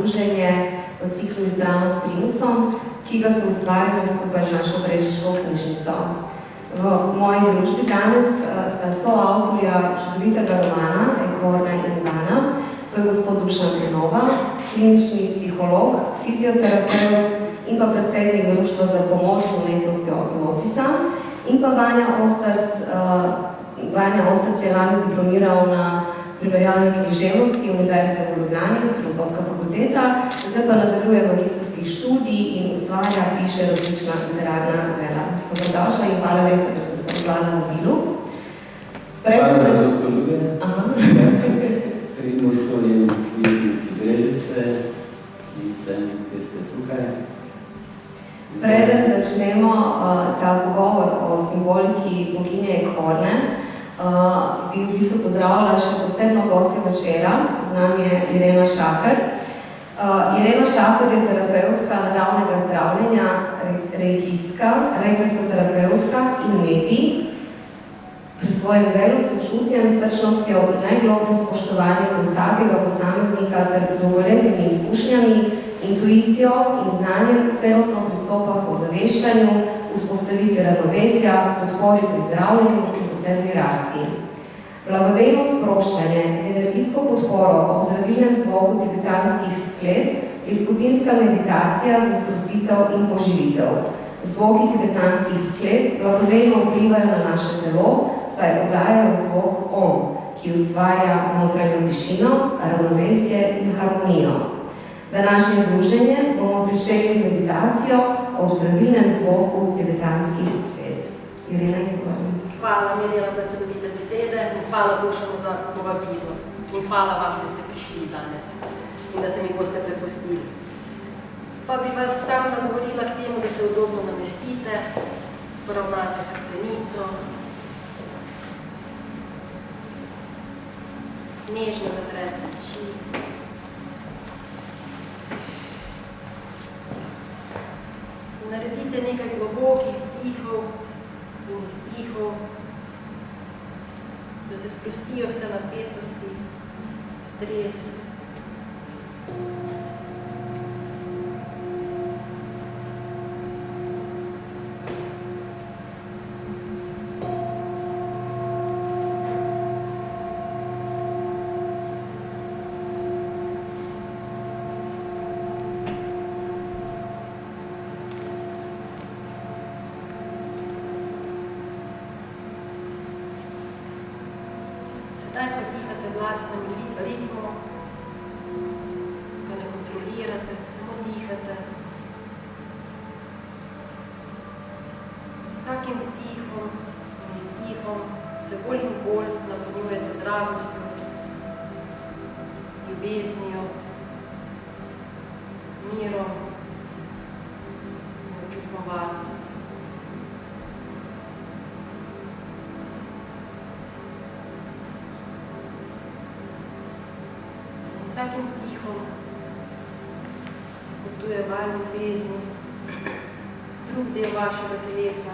druženje v ciklu Izbrano s Primusom, ki ga so ustvarjali skupaj z našo Brežiško knjižnico. V moji družbi danes sta soavtorja čudovitega romana Ekorna in Ivana. To je gospod Dušan Genova, klinični psiholog, fizioterapeut in pa predsednik Društva za pomoč z umetnostjo Notisa. In pa Vanja Ostrc je lani diplomiral na primerjalni književnosti Univerze v Ljubljani, Filozofska fakulteta, zdaj pa nadaljuje magistrskih študij in ustvarja, piše različna literarna dela. Dobrodošla in hvala lepa, da ste se odvali na vabilu. Hvala za gostoljublje. Primusu in knjižnici Brežice in vsem, ki ste tukaj. Preden začnemo ta pogovor o simboliki boginje Ekorne, bi v bistvu pozdravila še posebno gostjo večera. Z nami je Irena Šafer. Irena Šafer je terapeutka naravnega zdravljenja, reikistka, regresoterapeutka in medij. Pri svojem delu s sočutjem, srčnostjo, najglobljim spoštovanjem do vsakega posameznika ter dolgoletnimi izkušnjami, intuicijo in znanjem celostno pristopa k ozaveščanju, vzpostavitvi ravnovesja, podpori pri zdravljenju in posebni rasti. Blagodejno sproščanje z energijsko podporo ob zdravilnem zvoku tibetanskih sklet je skupinska meditacija za sprostitev in poživitev. Zvoki tibetanskih sklet blagodejno vplivajo na naše telo, saj oddajajo zvok Om, ki ustvarja notranjo tišino, ravnovesje in harmonijo. Današnje druženje bomo pričeli z meditacijo ob zdravilnem zvoku tibetanskih sklet. Irena, izvolim. Hvala, Mirjana, za čudovite besede in hvala Dušanu za povabilo. In hvala vam, da ste prišli danes in da se mi boste prepustili. Pa bi vas sam nagovorila k temu, da se udobno namestite, poravnate hrbtenico, nežno zaprete oči. Naredite nekaj globokih vdihov in izdihov, da se sprostijo vse napetosti, stres. Sedaj pa dihate v lastnem ritmu, pa ne kontrolirate, samo dihate. Vsakim vdihom in izdihom se bolj in bolj napolnjujete z radostjo, ljubeznijo, mirom in občutkom varnosti. Vsakim vdihom potuje val ljubezni, drug del vašega telesa.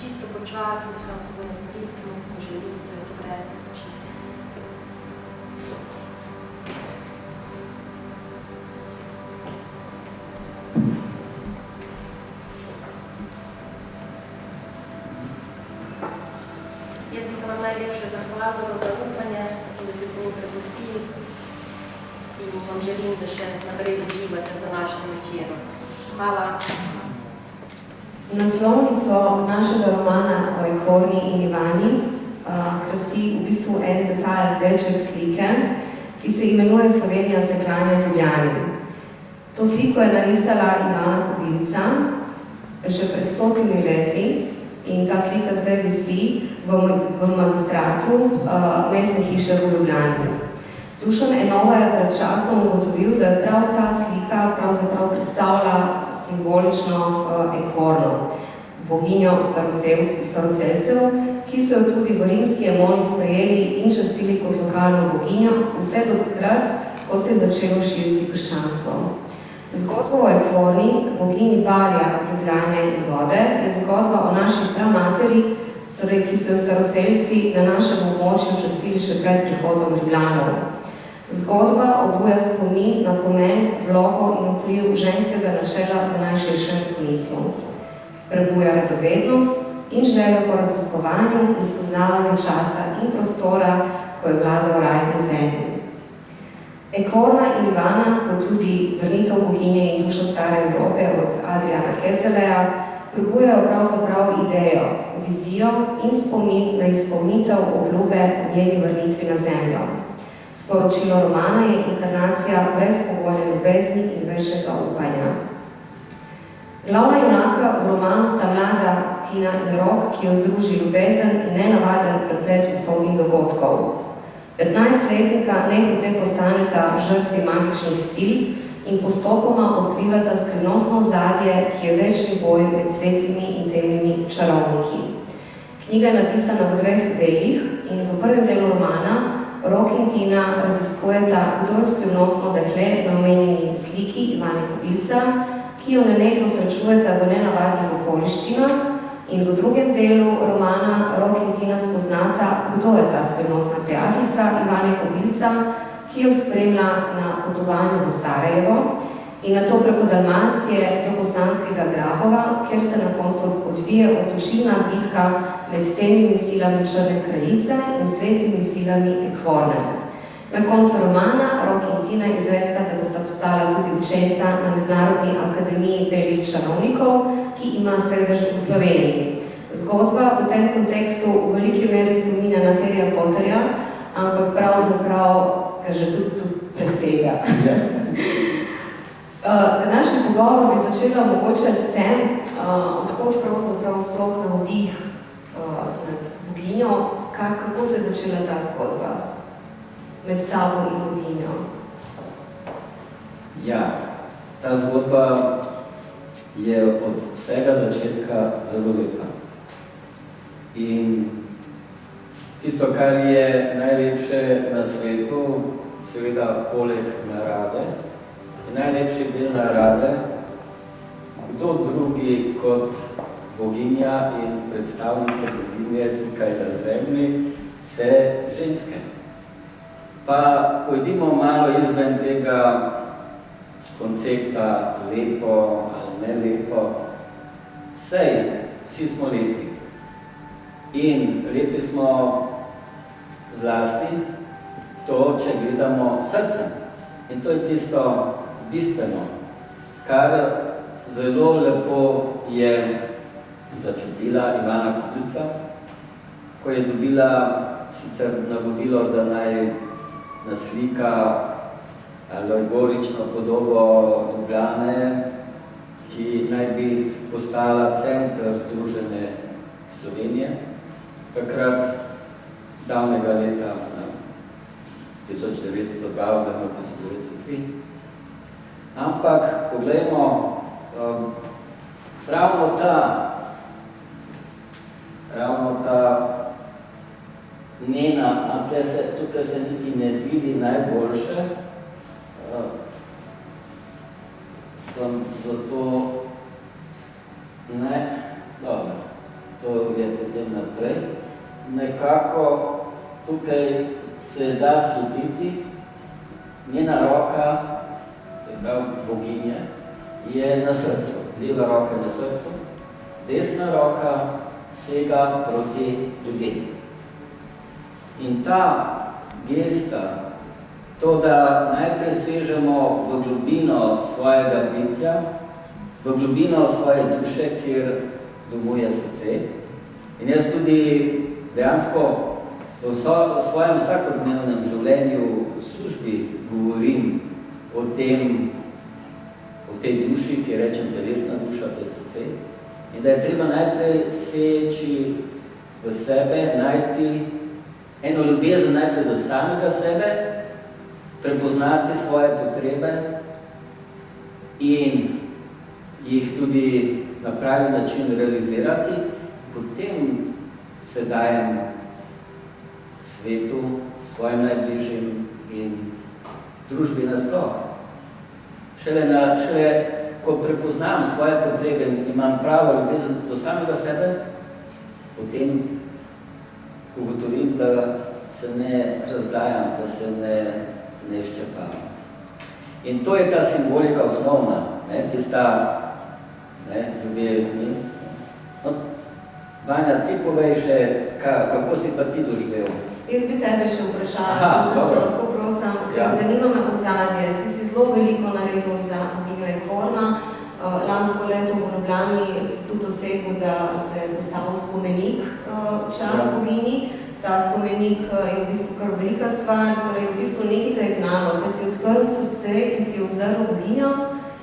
čisto počasno, sam svojim ritmom, ko želite, odprete oči. Jaz bi se vam najlepše zahvalila za zaupanje, da ste se mi prepustili in vam želim, da še naprej uživate v današnjem večeru. Hvala. Naslovnico našega romana o Ekorni in Ivani krasi v bistvu en detalj, delček slike, ki se imenuje Slovenija se hranja v Ljubljani. To sliko je narisala Ivana Kobilica že pred 100 leti in ta slika zdaj visi v magistratu mestne hiše v Ljubljani. Dušan Enova je pred časom ugotovil, da je prav ta slika pravzaprav predstavlja simbolično Ekorno, boginjo staroselcev, ki so jo tudi v rimski Emoni sprejeli in častili kot lokalno boginjo, vse do takrat, ko se je začelo širiti krščanstvo. Zgodba o Ekorni, boginji Barja, Ljubljane in vode, je zgodba o naši pramateri, torej, ki so jo staroselci na našem območju častili še pred prihodom Ljubljanov. Zgodba obuja spomin na pomen, vlogo in vpliv ženskega načela v najširšem smislu. Prebuja radovednost in željo po raziskovanju in spoznavanju časa in prostora, ko je vladal raj na zemlji. Ekorna in Ivana, kot tudi vrnitev boginje in duša stare Evrope od Adriana Kezeleja, prebujajo pravzaprav idejo, vizijo in spomin na izpolnitev obljube o njeni vrnitvi na zemljo. Sporočilo romana je inkarnacija brezpogojne ljubezni in večnega upanja. Glavna junaka v romanu sta mlada Tina in Rok, ki jo združi ljubezen in nenavaden preplet usodnih dogodkov. 15-letnika nehote postaneta žrtvi magičnih sil in postopoma odkrivata skrivnostno ozadje, ki je večni boj med svetlimi in temnimi čarovniki. Knjiga je napisana v 2 delih in v prvem delu romana Rok in Tina raziskujeta, kdo je skrivnostno dekle na omenjeni sliki Ivane Kobilca, ki jo nenehno srečujeta v nenavadnih okoliščinah, in v drugem delu romana Rok in Tina spoznata, kdo je ta skrivnostna prijateljica Ivane Kobilca, ki jo spremlja na potovanju v Sarajevo in nato preko Dalmacije do bosanskega Grahova, kjer se na koncu odvije odločilna bitka med temnimi silami Črne kraljice in svetlimi silami Ekvorne. Na koncu romana Rok in Tina izvesta, da bosta postala tudi učenca na Mednarodni akademiji belih čarovnikov, ki ima sedež v Sloveniji. Zgodba v tem kontekstu v veliki meri spominja na Harryja Potterja, ampak pravzaprav ga že tudi presega. Današnji pogovor bi začela mogoče s tem, odkot pravzaprav sploh navdih nad boginjo, kako se je začela ta zgodba med tabo in boginjo. Ja, ta zgodba je od vsega začetka zelo lepa. In tisto, kar je najlepše na svetu, seveda poleg narave, je najlepši del narave, kdo drugi kot boginja in predstavnice boginje tukaj na zemlji, vse ženske. Pa pojdimo malo izven tega koncepta lepo ali ne lepo. Vsi smo lepi. In lepi smo zlasti to, če gledamo srcem. In to je tisto bistveno, kar zelo lepo je začutila Ivana Kobilca, ko je dobila sicer navodilo, da naj naslika alegorično podobo Ljubljane, ki naj bi postala center Združene Slovenije, takrat davnega leta 1902 oziroma 1903. Ampak, poglejmo, ravno ta njena, tukaj se niti ne vidi najboljše, sem zato, ne, dobro, to je potem naprej. Nekako tukaj se da slutiti, njena roka, se pravi boginja, je na srcu, leva roka na srcu, desna roka sega proti ljudem. In ta gesta, to, da najprej sežemo v globino svojega bitja, v globino svoje duše, kjer domuje srce. In jaz tudi dejansko v svojem vsakodnevnem življenju v službi govorim o tej duši, ki rečem telesna duša, to je srce. In da je treba najprej seči v sebe, najti eno ljubezen najprej za samega sebe, prepoznati svoje potrebe in jih tudi na pravi način realizirati, potem se dajem svetu, svojim najbližjim in družbi nasploh. Šele ko prepoznam svoje potrebe in imam pravo ljubezen do samega sebe, potem ugotovim, da se ne razdajam, da se ne ščepavam. In to je ta simbolika osnovna, tista ljubezni. No, Vanja, ti povej še, kako si pa ti doživel? Jaz bi tebe še vprašala, če lahko prosim, ker zanima me ozadje. Ti si zelo veliko naredil za boginjo Ekorna. Lansko leto v Ljubljani si tudi dosegel, da se je postavil spomenik čast boginji. Ta spomenik je v bistvu kar velika stvar, torej v bistvu nekaj te je gnalo, da si odprl srce in si vzrl boginjo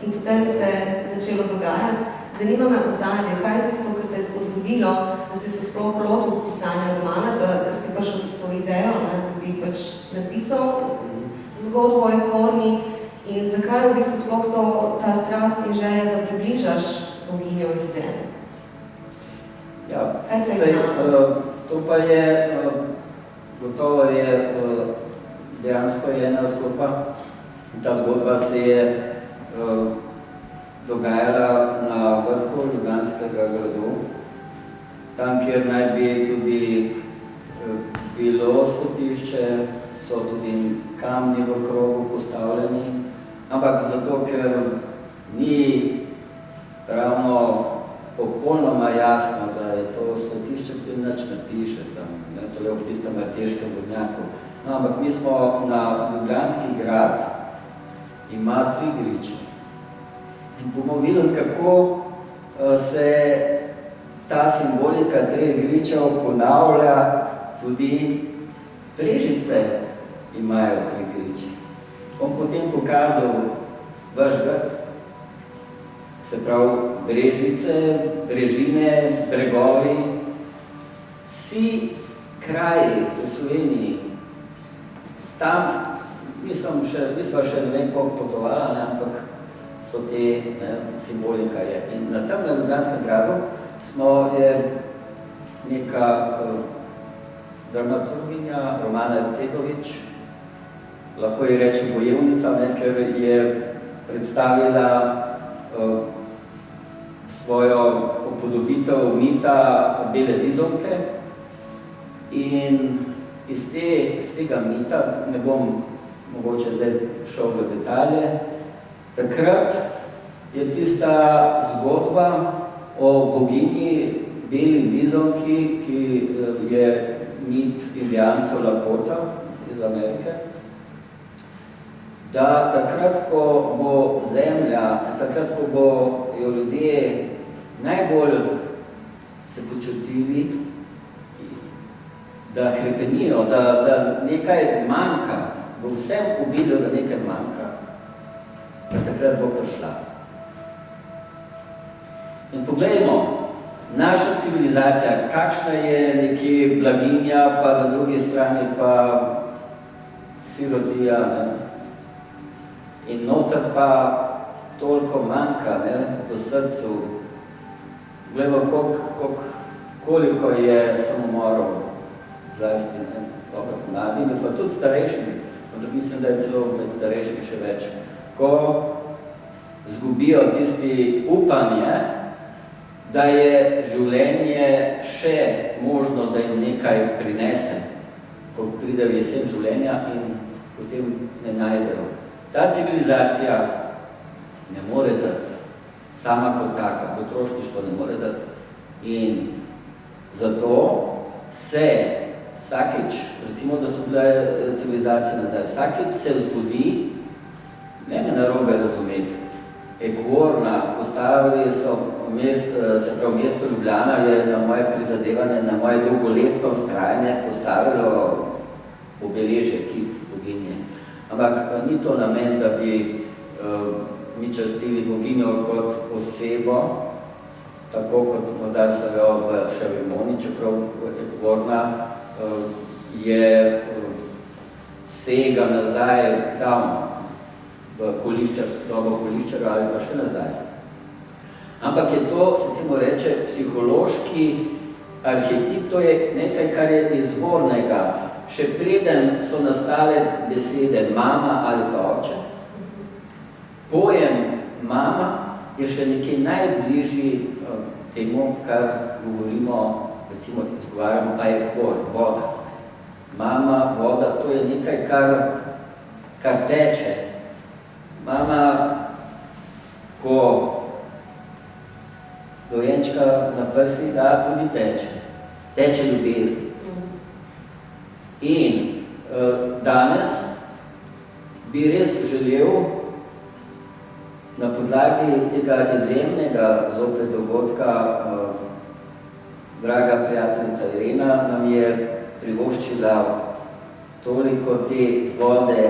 in potem se je začelo dogajati. Zanima me ozadje, kaj je tisto, kar te je spodbudilo, da si se sploh lotil pisanja romana, da si prišel s to idejo, da bi pač napisal zgodbo o Ekorni in zakaj je v bistvu sploh ta strast in želja, da približaš boginjo ljudem? Ja, kaj se je gnalo? To pa je, gotovo je dejansko ena zgodba. Ta zgodba se je dogajala na vrhu Ljubljanskega gradu, tam, kjer naj bi tudi bilo svetišče, so tudi kamni v krogu postavljeni, ampak zato, ker ni ravno popolnoma jasno, da je to svetišče, ki nič ne piše tam, to je v tistem Marteškem vodnjaku. No, ampak mi smo na Ljubljanski grad, ima 3 griče. In bomo videli, kako se ta simbolika 3 gričev ponavlja, tudi Brežice imajo 3 griče. Bom potem pokazal vaš grad, se pravi Brežice, Brežine, bregovi, vsi kraji v Sloveniji. Tam nisva še ne vem koliko potovala, ampak so te simbolika je. In na tem na Ljubljanskem gradu je neka dramaturginja Romana Ercegovič, lahko ji rečem bojevnica, ker je predstavila svojo upodobitev mita Bele bizonke in iz tega mita, ne bom mogoče zdaj šel v detalje, takrat je tista zgodba o boginji Beli bizonki, ki je mit Indijancev Lakota iz Amerike, da takrat, ko bo zemlja, takrat, ko bo ljudje najbolj se počutili, da hrepenijo, da nekaj manjka, bo vsem uvidel, da nekaj manjka, da takrat bo prišla. In poglejmo, naša civilizacija, kakšna je nekje blaginja, pa na drugi strani pa sirotija, in noter pa toliko manjka v srcu. Glejmo, koliko je samomorov, zlasti, dobro, mladimi, pa tudi starejšimi, ampak mislim, da je celo med starejšimi še več. Ko zgubijo tisti upanje, da je življenje še možno, da jim nekaj prinese, ko pride v jesen življenja in potem ne najdejo. Ta civilizacija ne more dati, sama kot taka, potrošništvo ne more dati. In zato se vsakič, recimo, da so bile civilizacije nazaj, vsakič se zgodi, ne me narobe razumeti, Ekvorna, postavili so mesto Ljubljana je na moje prizadevanje, na moje dolgoletno vztrajanje postavilo obeležje kip boginje. Ampak ni to namen, da bi mi častili boginjo kot osebo, tako kot morda so jo v Šavimoni, čeprav Ekvorna je sega nazaj davno v dobo koliščarju ali pa še nazaj. Ampak je to, se temu reče, psihološki arhetip, to je nekaj, kar je izvornega. Še preden so nastale besede mama ali pa oče, pojem mama je še nekaj najbližji temu, kar govorimo, recimo izgovarjamo, a je kvor, voda. Mama, voda, to je nekaj, kar teče. Mama, ko dojenčka na prsi da, tudi teče. Teče ljubezen. In danes bi res želel na podlagi tega izjemnega zopet dogodka draga prijateljica Irena nam je privoščila toliko te vode,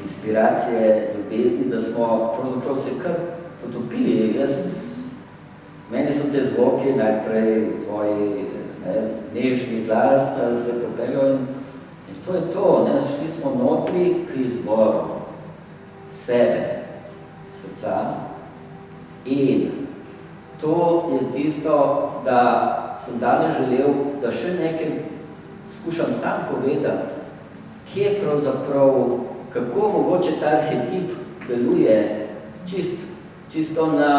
inspiracije, ljubezni, da smo pravzaprav se kar potopili. Meni so te zvoki, najprej tvoji nežni glas, da se propeljajo in to je to, šli smo notri k izboru sebe, srca in to je tisto, da sem danes želel, da še nekaj skušam sam povedati, kje pravzaprav, kako mogoče ta arhetip deluje čisto na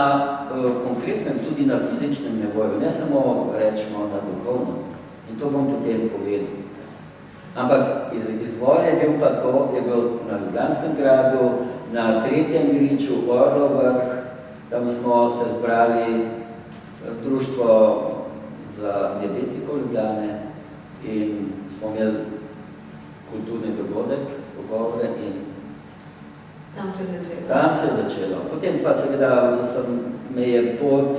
konkretnem, tudi na fizičnem nivoju, ne samo rečemo na duhovnem. In to bom potem povedal. Ampak izvor je bil pa to, je bil na Ljubljanskem gradu, na 3. griču Orlov vrh, tam smo se zbrali društvo za diabetikov Ljubljane in smo imeli kulturni dogodek, pogovore in tam se je začelo. Tam se je začelo. Potem pa seveda me je pot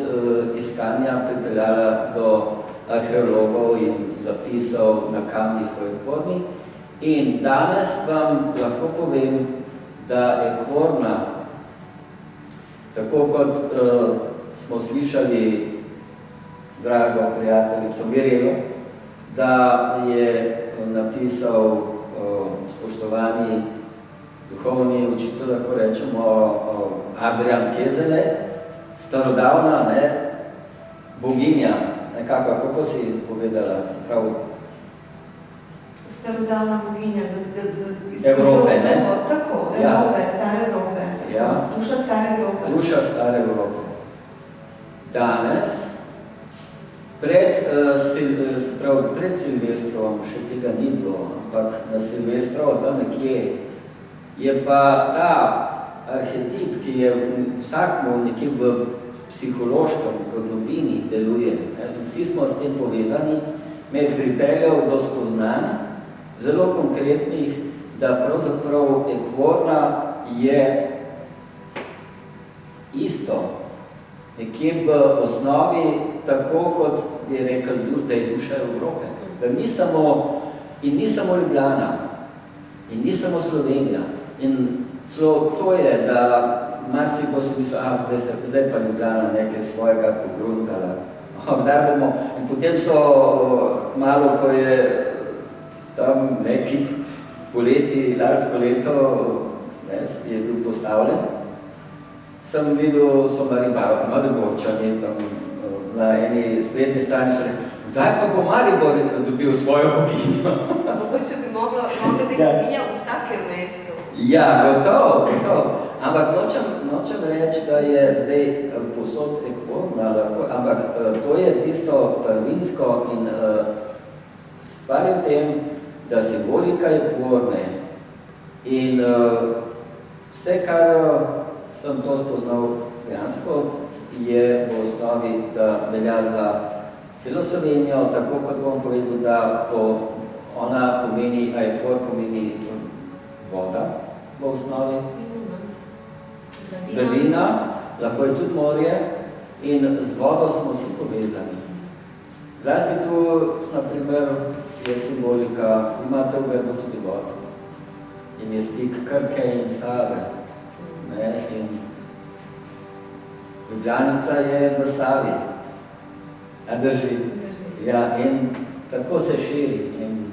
iskanja pripeljala do arheologov in zapisov na kamnih v Ekvorni. In danes vam lahko povem, da Ekvorna, tako kot smo slišali drago prijateljico Mirelo, da je napisal spoštovani duhovni učitelj, lahko rečemo Adrian Kezele, starodavna boginja, nekako, kako si povedala, se pravi? Starodavna boginja, Evrope, ne? Tako, Evrope, stare Evrope. Ja. Duša stare Evrope. Duša stare Evrope. Danes, pred Silvestrovom še tega ni bilo, ampak na Silvestrovo tam nekje je pa ta arhetip, ki je vsakmo nekje v psihološkem globini deluje, vsi smo s tem povezani, me je pripeljal do spoznanj, zelo konkretnih, da pravzaprav Ekvorna je isto, nekje v osnovi, tako kot bi rekel, da je duša Evrope. Da ni samo Ljubljana, in ni samo Slovenija. In celo to je, da marsikdo si misli, zdaj pa Ljubljana nekaj svojega pogruntala. In potem so malo, ko je tam neki poleti, lansko leto je bil postavljen, sem videl, so Mariborčani tam na eni spletni strani so rekli, Zdaj pa bo Maribor dobil svojo boginjo. Mogoče bi mogla biti boginja v vsakem mestu. Ja, gotovo. Ampak nočem reči, da je zdaj posod ekvorna, ampak to je tisto prvinsko in stvar je v tem, da simbolika je ekvorne. In vse, kar sem to spoznal dejansko, je v osnovi, da velja za celo Slovenijo, tako kot bom povedal, da ona pomeni, ekvor pomeni voda v osnovi. Gladina, lahko je tudi morje in z vodo smo vsi povezani. Zlasti tu, naprimer, je simbolika, imate v grbu tudi vodo. In je stik Krke in Save. In Ljubljanica je v Savi. A drži? Ja, in tako se širi. In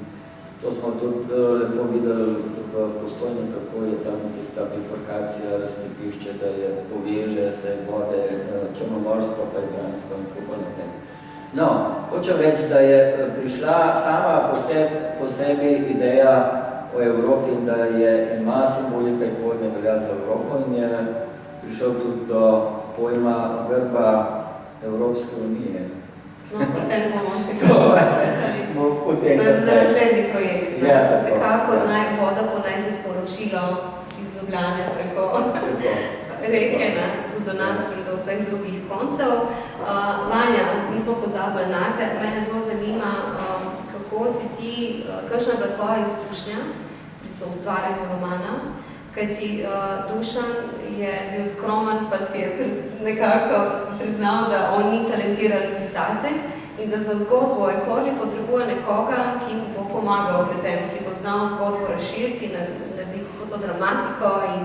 to smo tudi lepo videli v Postojni, kako je tam tista bifurkacija, razcepišče, da je poveže se vode črnomorsko, pa Jadransko in tako naprej. No, hočem reči, da je prišla sama po sebi ideja o Evropi in da ima simbolika ekvorne velja za Evropo in je prišel tudi do pojma grba Evropske unije. No, potem bomo še kaj povedali. To je zdaj naslednji projekt. Vsekakor voda ponese sporočilo iz Ljubljane preko reke, tudi do nas in do vseh drugih koncev. Vanja, nismo pozabili nate. Mene zelo zanima, kako si ti, kakšna je bila tvoja izkušnja pri soustvarjanju romana, kajti Dušan je bil skromen, pa si je nekako priznal, da on ni talentiran pisatelj in da za zgodbo o ekvorni potrebuje nekoga, ki mu bo pomagal pri tem, ki bo znal zgodbo razširiti, narediti vso to dramatiko in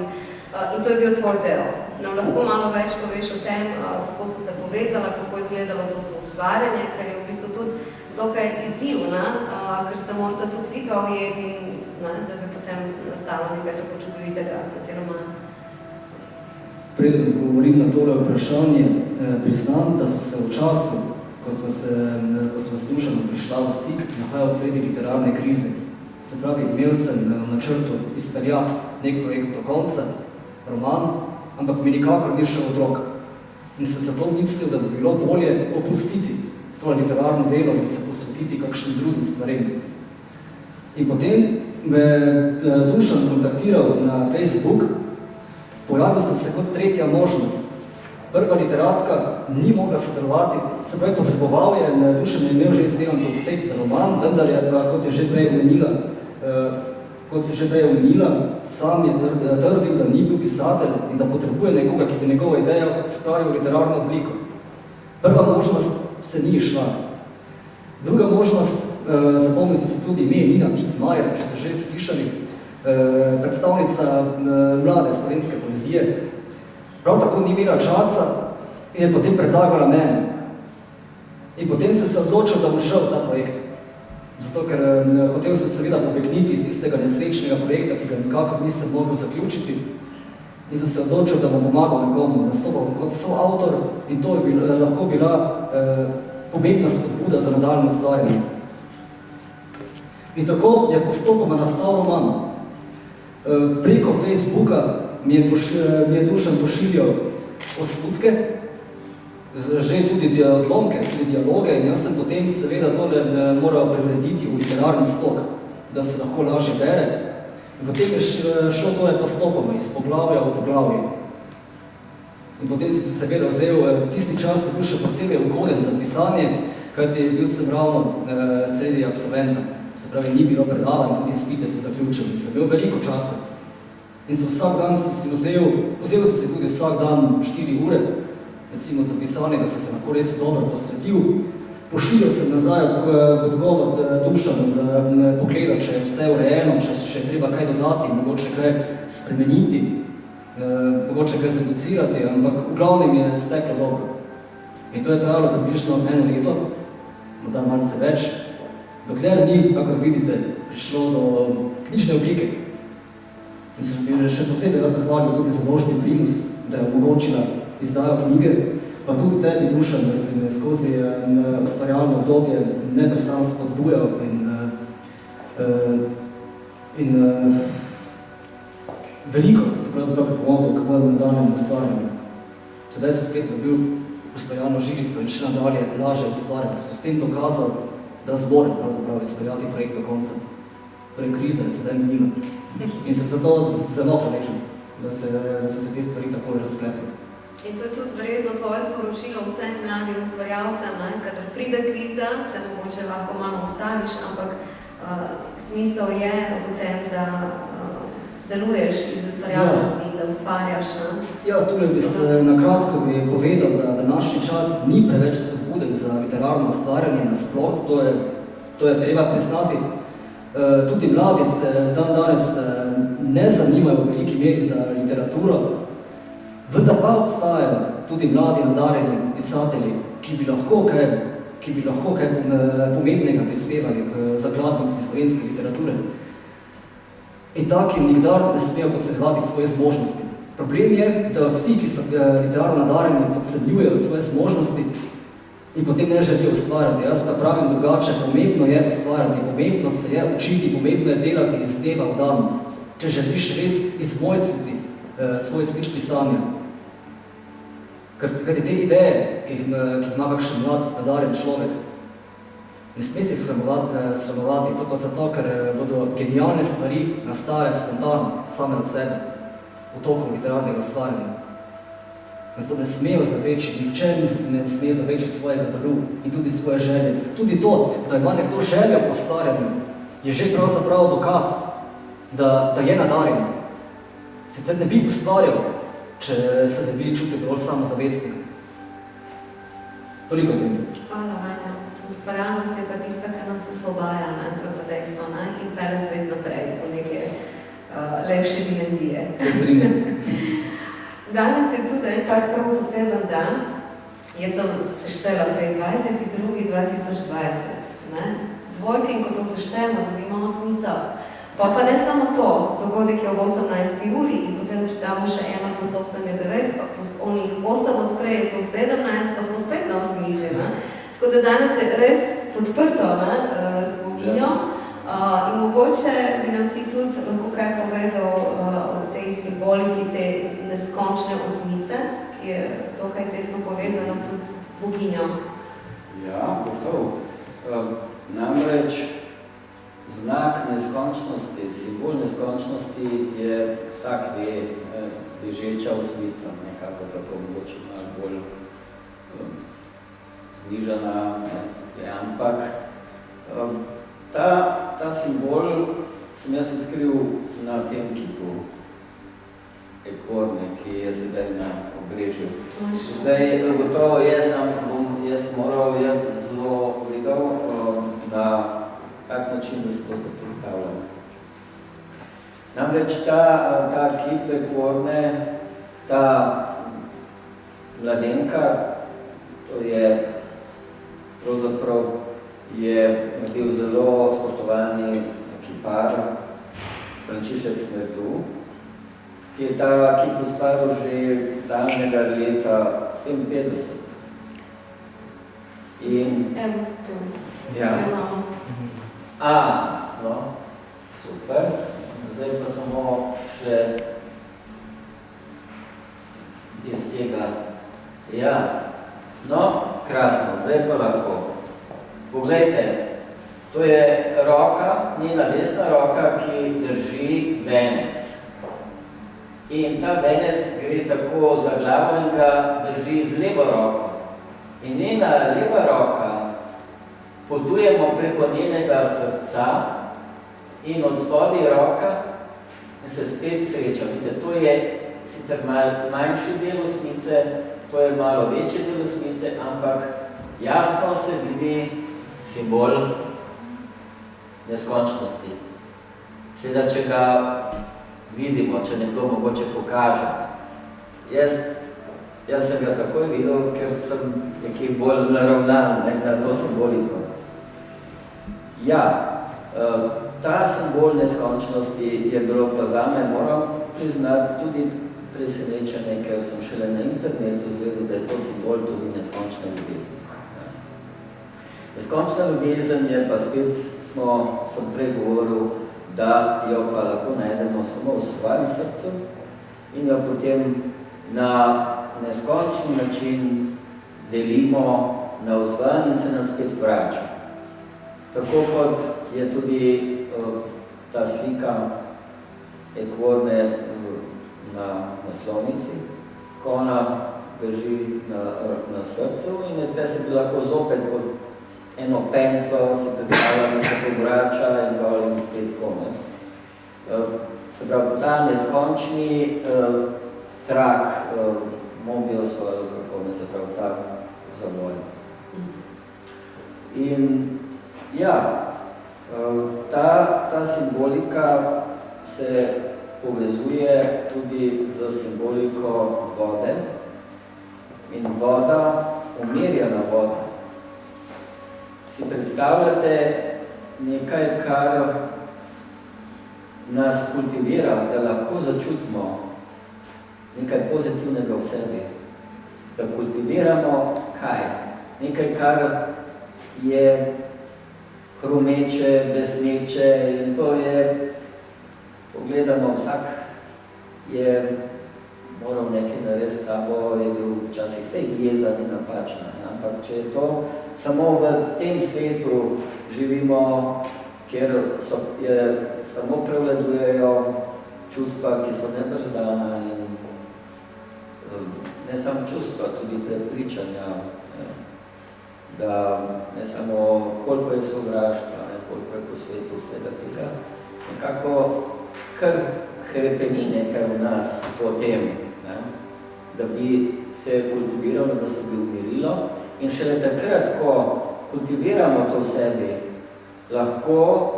to je bil tvoj del. Nam lahko malo več poveš o tem, kako ste se povezala, kako je izgledalo to soustvarjanje, ker je v bistvu tudi dokaj izzivna, ker se morate tudi vi dva ujeti in da bi potem nastalo nekaj tako čudovitega, kot je roman. Preden odgovorim na tole vprašanje, priznam, da smo se v času, ko smo s Dušanom prišla v stik, nahajal sredi literarne krize. Se pravi, imel sem na načrtu izpeljati nek projekt do konca, roman, ampak mi nikakor ni šel od rok. In sem zato mislil, da bi bilo bolje opustiti to literarno delo in se posvetiti kakšnim drugim stvarem. In potem me Dušan kontaktiral na Facebook, pojavil sem se kot tretja možnost. Prva literatka ni mogla sodelovati, se pravi potreboval je, Dušan je imel že izdelan koncept za roman, vendar je, kot je že prej omenila, sam je trdil, da ni bil pisatelj in da potrebuje nekoga, ki bi njegovo idejo spravil v literarno obliko. Prva možnost se ni išla. Druga možnost, zapomnil sem se tudi ime Nina Dittmajer, če ste že slišali, predstavnica mlade slovenske poezije. Prav tako ni imela časa in je potem predlagala mene. In potem sem se odločil, da bom šel ta projekt. Zato, ker hotel sem seveda pobegniti iz tistega nesrečnega projekta, ki ga nikakor nisem mogel zaključiti. In sem se odločil, da bom pomagal nekomu, nastopal kot soavtor in to bi lahko bila pomembna spodbuda za nadaljnje ustvarjanje. In tako je postopoma nastal roman. Preko Facebooka mi je Dušan pošiljal osnutke, že tudi odlomke, tudi dialoge in jaz sem potem seveda tole moral preurediti v literarni slog, da se lahko lažje bere. In potem je šlo tole postopoma iz poglavja v poglavje. In potem si se seveda vzel, tisti čas je bil še posebej ugoden za pisanje, kajti bil sem ravno sredi absolventa. Se pravi, ni bilo predavanj, tudi izpite so zaključili, sem imel veliko časa. In sem vsak dan vzel sem si tudi vsak dan 4 ure, recimo za pisanje, da sem se lahko res dobro posvetil. Pošiljal sem nazaj odgovor Dušanu, da pogleda, če je vse urejeno, če je treba kaj dodati, mogoče kaj spremeniti, mogoče kaj zreducirati, ampak v glavnem je steklo dobro. In to je trajalo približno 1 leto, morda malce več, dokler ni, kakor vidite, prišlo do knjižne oblike. In sem bi še posebej zahvalil tudi za Založbi Primus, da je omogočila izdajo knjige. pa tudi tebi, Dušan, da si me skozi ustvarjalno obdobje neprestano spodbujal in veliko se pravzaprav pripomogel k mojemu nadaljnjemu ustvarjanju. Sedaj sem spet dobil ustvarjalno žilico in še nadalje lažje ustvarjam, ker sem s tem dokazal, da zmorem pravzaprav izpeljati projekt do konca. Torej, kriza je sedaj minila. In sem zato zelo hvaležen, da so se te stvari tako razpletli. In to je tudi verjetno tvoje sporočilo vsem mladim ustvarjalcem, kadar pride kriza, se mogoče lahko malo ustaviš, ampak smisel je v tem, da deluješ iz ustvarjalnosti, da ustvarjaš. Ja, tukaj bi nakratko bi povedal, da današnji čas ni preveč spodbuden za literarno ustvarjanje nasploh, to je treba priznati. Tudi mladi se danes ne zanimajo v veliki meri za literaturo, vendar pa obstajajo tudi mladi nadarjeni pisatelji, ki bi lahko kaj pomembnega prispevali k zakladnici slovenske literature. In takim nikdar ne smejo podcenjevati svoje zmožnosti. Problem je, da vsi, ki so literarno nadarjeni, podcenjujejo svoje zmožnosti in potem ne želijo ustvarjati. Jaz pa pravim drugače, pomembno je ustvarjati, pomembno se je učiti, pomembno je delati iz dneva v dan, če želiš res izmojstriti svoj stil pisanja. Ker te ideje, ki jih ima kakšen mlad, nadarjen človek, ne sme se sramovati, to pa zato, ker bodo genialne stvari nastajajo spontano, same od sebe, v toku literarnega ustvarjanja. Zato ne smejo zaveči, nihče ne sme zaveči svojega daru in tudi svoje želje. Tudi to, da ima nekdo željo po ustvarjanju, je že pravzaprav dokaz, da je nadarjen. Sicer ne bi ustvarjal, če se ne bi čutil dovolj samozavestnega. Toliko tem. Hvala, Vanja. Ustvarjalnost je pa tista, ki nas osvobaja, to je pa dejstvo, in pele svet naprej po neke lepše dimenzije. Se strinjam. Danes je tudi en tak prav poseben dan. Jaz sem seštela 22.2.2020. Dvojke, in ko to seštemo, dobimo 8 cel. Pa ne samo to, dogodek je ob 18. uri in potem, če damo še 1 plus 8 je 9, pa plus onih 8 odprej je to 17, pa smo spet na 8. Tako da danes je res podprto z boginjo in mogoče bi nam ti tudi lahko kaj povedal o tej simboliki, te neskončne 8, ki je dokaj tesno povezana tudi z boginjo. Ja, gotovo. Namreč znak neskončnosti, simbol neskončnosti je vsak ve, bežeča 8, nekako tako mogoče malo bolj znižana, ampak ta simbol sem jaz odkril na tem kipu Ekorne, ki je sedaj na Obrežju. Zdaj, gotovo bom jaz moral zelo videl na tak način, da se boste predstavljali. Namreč ta kip Ekorne, ta mladenka, to je pravzaprav je bil zelo spoštovani kipar Frančišek Smertu, ki je ta kip ustvaril že daljnega leta 57. In Evo, tu. ja. No, super. Zdaj pa samo še iz tega. Ja, no, krasno, zdaj pa lahko. Poglejte, to je roka, njena desna roka, ki drži venec. In ta venec gre tako za glavo in ga drži z levo roko. In njena leva roka potujemo preko njenega srca in od spodaj roka in se spet sreča. Vidite, to je sicer manjši del 8, to je malo večji del 8, ampak jasno se vidi simbol neskončnosti. Seveda, če ga vidimo, če nekdo mogoče pokaže. Jaz sem ga takoj videl, ker sem nekaj bolj naravnan na to simboliko. Ja, ta simbol neskončnosti je bilo pa zame, moram priznati, tudi presenečenje, ker sem šele na internetu zvedel, da je to simbol tudi neskončne ljubezni. Neskončna ljubezen je pa spet, sem prej govoril, da jo pa lahko najdemo samo v svojem srcu in jo potem na neskončni način delimo navzven in se nam spet vrača. Tako kot je tudi ta slika Ekvorne na naslovnici, ko ona drži na srcu in te se bi lahko zopet kot eno pentlo se predstavlja, da se povrača in dol in spet kone. Se pravi, ta neskončni trak Mobiusov, ali kako ne se pravi, ta zavoj. In ja, ta simbolika se povezuje tudi z simboliko vode in voda, umirjena voda. Si predstavljate nekaj, kar nas kultivira, da lahko začutimo nekaj pozitivnega v sebi. Da kultiviramo kaj? Nekaj, kar je hrumeče, besneče in to je, pogledamo, vsak je moral nekaj narediti s sabo, je bil včasih vse jezan in napačna. Ampak če je to samo v tem svetu živimo, kjer samo prevladujejo čustva, ki so nebrzdana in ne samo čustva, tudi prepričanja, da ne samo koliko je sovraštva, koliko je po svetu vsega tega, nekako kar hrepeni nekaj v nas po tem, da bi se kultiviralo, da se bi umirilo in šele takrat, ko kultiviramo to v sebi, lahko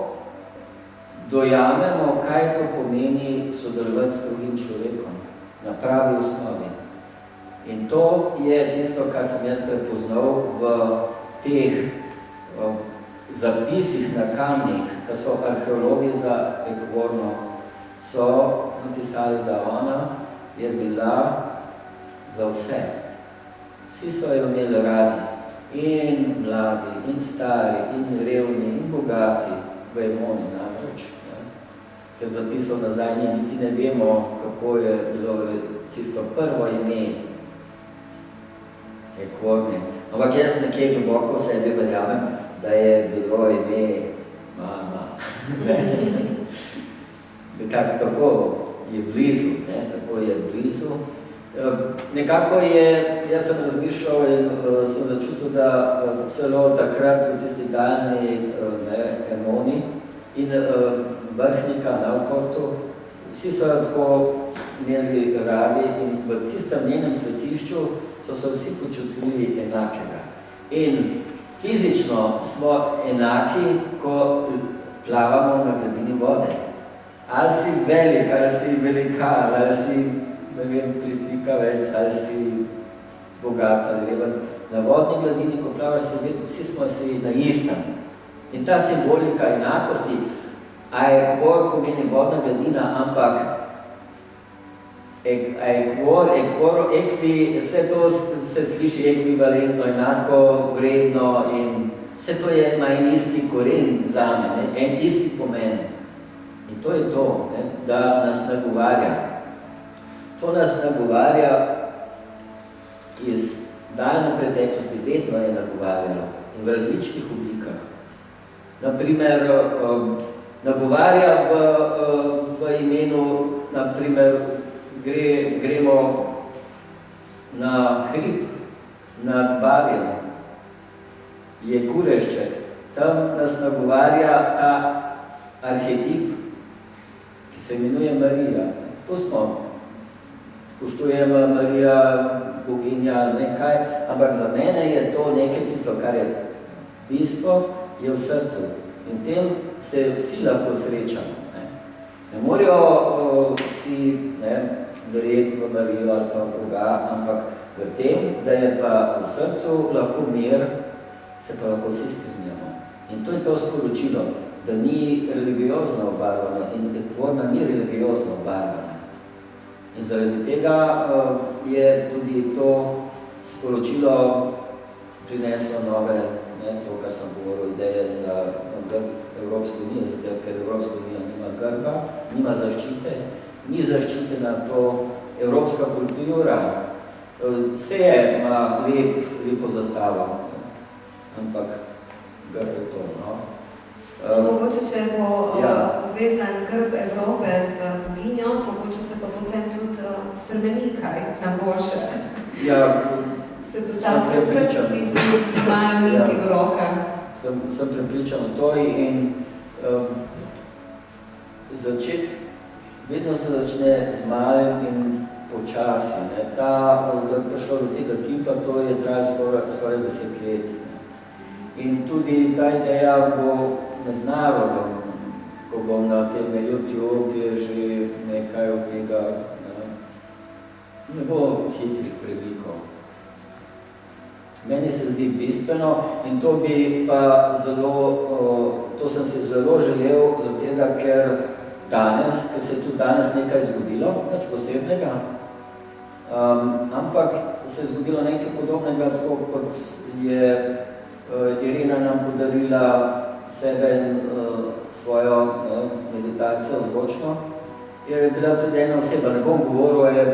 dojamemo, kaj to pomeni sodelovati s drugim človekom na pravi osnovi. In to je tisto, kar sem jaz prepoznal v teh zapisih na kamnih, da so arheologi za Ekvorno so napisali, da ona je bila za vse. Vsi so jo imeli radi, in mladi, in stari, in revni, in bogati, vejmoni namreč. Ker zapisal nazaj, niti ne vemo, kako je bilo tisto prvo ime Ekvorne. Ampak jaz nekje globoko v sebi verjamem, da je bilo ime mama. Nekako tako je blizu, tako je blizu. Nekako je, jaz sem razmišljal in sem začutil, da celo takrat v tisti daljni Emoni in Vrhnika na Alportu, vsi so jo tako imeli radi in v tistem njenem svetišču so se vsi počutili enakega. In fizično smo enaki, ko plavamo na gladini vode. Ali si velik, ali si velikan, ali si, ne vem, pritlikavec, ali si bogat, ali reven. Na vodni gladini, ko plavaš, vsi smo si na istem. In ta simbolika enakosti, a Ekvor pomeni vodna gladina, ampak Ekvor, ekvi, vse to se sliši ekvivalentno, enako vredno in vse to ima en isti koren zame, en isti pomen. In to je to, da nas nagovarja. To nas nagovarja iz daljne preteklosti, vedno je nagovarjalo in v različnih oblikah. Naprimer, nagovarja v imenu, naprimer, gremo na hrib nad Barjem, je Kurešček, tam nas nagovarja ta arhetip, ki se imenuje Marija. To smo, spoštujemo Marija, boginja, nekaj, ampak za mene je to nekaj tisto, kar je bistvo, je v srcu. In tem se vsi lahko srečamo. Ne morajo vsi verjeti v Marijo ali pa Boga, ampak v tem, da je pa v srcu lahko mir, se pa lahko vsi strinjamo. In to je to sporočilo, da ni religiozno obarvana in Ekvorna ni religiozno obarvana. In zaradi tega je tudi to sporočilo prineslo nove, to, kar sem govoril, ideje za grb Evropske unije, zato ker Evropska unija nima grba, nima zaščite, ni zaščitena to evropska kultura. Vse ima lepo zastavo, ampak grb je to, no. Mogoče, če bo vezan grb Evrope z boginjo, mogoče se pa potem tudi spremeni kaj na boljše. Ja, se postavlja srce tisti, ki imajo niti v rokah. Sem prepričan o to in vedno se začne z malim in počasi. Da je prišlo do tega kipa, to je trajalo skoraj 10 let. In tudi ta ideja bo med narodom, ko bom na tem YouTube je že nekaj od tega, ne bo hitrih premikov. Meni se zdi bistveno in to bi pa to sem si zelo želel zato, ker se je tudi danes nekaj zgodilo, nič posebnega, ampak se je zgodilo nekaj podobnega, tako kot je Irina nam podarila sebe in svojo meditacijo zvočno. Je bila tudi ena oseba, ne bom govoril, je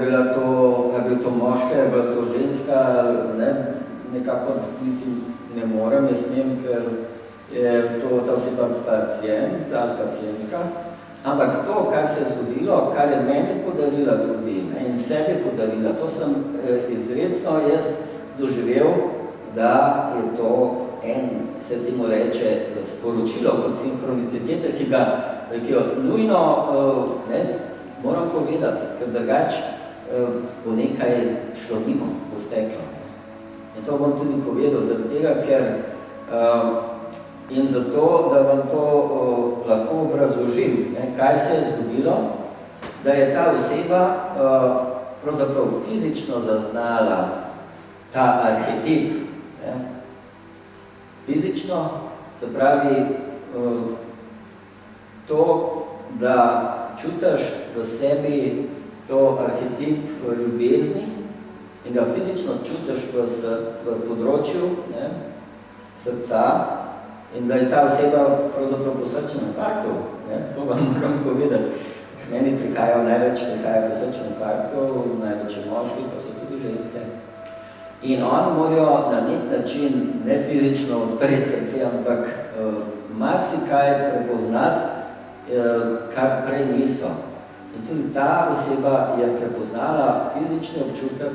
bil to moška, je bila to ženska, nekako niti ne morem, jaz smem, ker je to ta oseba pacient ali pacientka. Ampak to, kar se je zgodilo, kar je meni podarila tudi in sebi podarila, to sem izrecno jaz doživel, da je to se temu reče, sporočilo kot sinhronicitete, ki jo nujno moram povedati, ker drugače bo nekaj šlo mimo, bo steklo. In to bom tudi povedal, zaradi tega, ker in zato, da vam to lahko obrazložim, kaj se je zgodilo, da je ta oseba pravzaprav fizično zaznala ta arhetip. Fizično, se pravi to, da čutiš v sebi to arhetip ljubezni in ga fizično čutiš v področju srca in da je ta oseba pravzaprav po srčnem infarktu. To vam moram povedati. Meni največ prihaja po srčnem infarktu, največ je moški, pa so tudi ženske. In oni morajo na nek način, ne fizično odpreti srce, ampak marsikaj prepoznati, kar prej niso. In tudi ta oseba je prepoznala fizični občutek,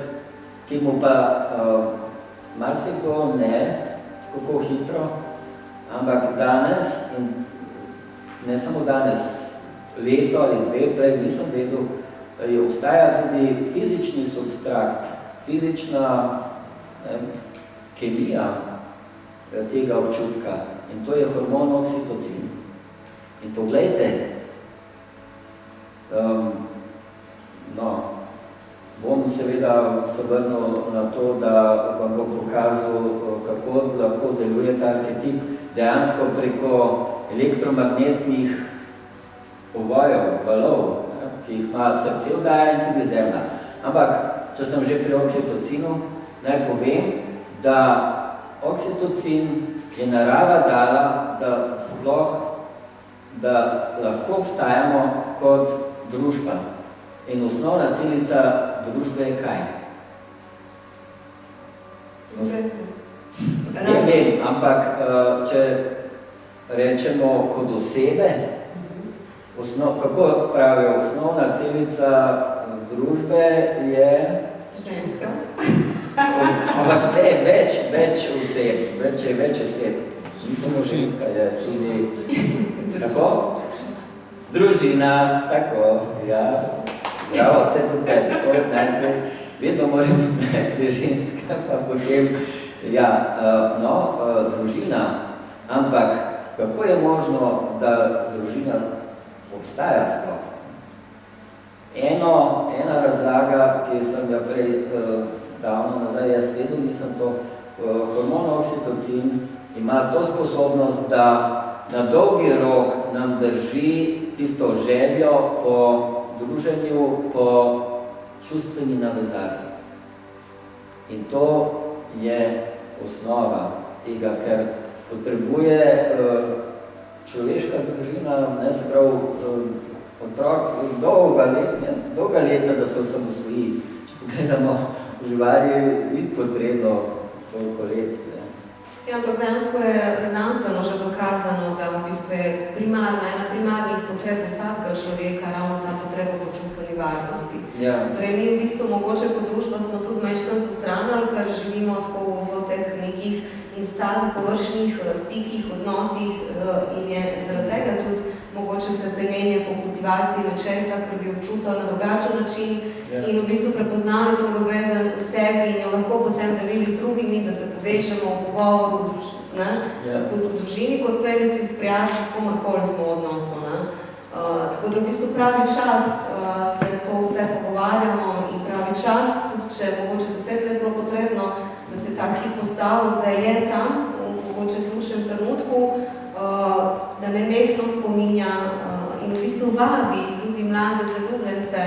ki mu pa marsikdo ne, tako hitro, ampak danes, in ne samo danes, leto ali dve, prej nisem vedel, obstaja tudi fizični substrakt, fizična kemija tega občutka in to je hormon oksitocin. In poglejte, bom seveda se vrnil na to, da vam bom pokazal, kako lahko deluje ta arhetip dejansko preko elektromagnetnih ovajev, valov, ki jih ima srce vdaja in tudi zemlja. Ampak, če sem že pri oksitocinu, naj povem, da oksitocin je narava dala, da lahko obstajamo kot družba. In osnovna celica družbe je kaj? Ne vem, ampak če rečemo kot osebe, kako pravijo, osnovna celica družbe je ženska. Ampak ne, več oseb. Ni samo ženska, je tudi tako? Družina, tako, ja. Bravo, vse tukaj, to je najprej, vedno mora biti najprej ženska, pa potem, družina. Ampak, kako je možno, da družina obstaja sploh? Ena razlaga, ki sem jo prej davno nazaj, jaz vedno nisem to, hormon oksitocin ima to sposobnost, da na dolgi rok nam drži tisto željo po druženju, po čustveni navezavi. In to je osnova tega, ker potrebuje človeška družina, ne se pravi otrok, dolga leta, da se osamosvoji. Če pogledamo v živali, ni potrebno toliko let. Ja, ampak dejansko je znanstveno že dokazano, da v bistvu je ena primarnih potreb vsakega človeka ravno ta potreba po čustveni varnosti. Ja. Torej, mi v bistvu mogoče kot družba smo tudi majčkeno zastranali, ker živimo tako v zelo teh nekih instalnih, površnih stikih, odnosih in je zaradi tega tudi mogoče prepenenje po kultivaciji nečesa, ker bi občutili na drugačen način in v bistvu prepoznali to ljubezen v sebi in jo lahko potem delili z drugimi, da se povežemo v pogovoru, kot v družini, kot celici, s prijatelji, s komorkoli smo v odnosu. Tako da v bistvu pravi čas se to vse pogovarjamo in pravi čas, tudi če mogoče 10 let bilo potrebno, da se ta kip postavil, zdaj je tam, v mogoče ključnem trenutku, da nenehno spominja in v bistvu vabi tudi mlade zaljubljence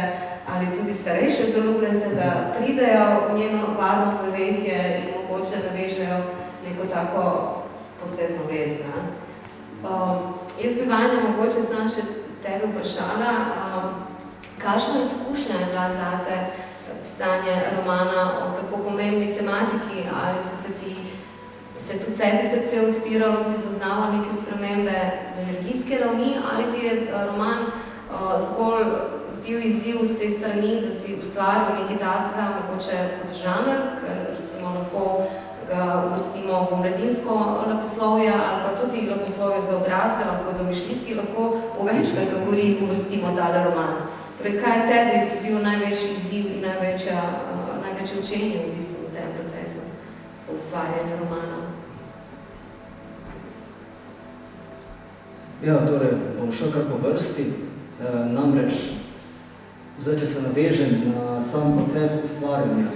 ali tudi starejše zaljubljence, da pridejo v njeno varno zavetje in mogoče navežejo neko tako posebno vez. Jaz bi, Vanja, mogoče sam še tebe vprašala, kakšna izkušnja je bila zate pisanje romana o tako pomembni tematiki, ali so se tudi tebi srce odpiralo, si zaznala neke spremembe z energijske ravni, ali ti je roman zgolj bil izziv z te strani, da si ustvaril nekaj takega, mogoče kot žanr, ker recimo lahko ga uvrstimo v mladinsko leposlovje ali pa tudi leposlovje za odrasle, lahko domišljijski, lahko v več kategorij uvrstimo tale roman. Torej, kaj je tebi bil največji izziv in največje učenje v bistvu v tem procesu soustvarjanja romana? Ja, torej, bom šel kar po vrsti. Namreč, zdaj, če se navežem na sam proces ustvarjanja.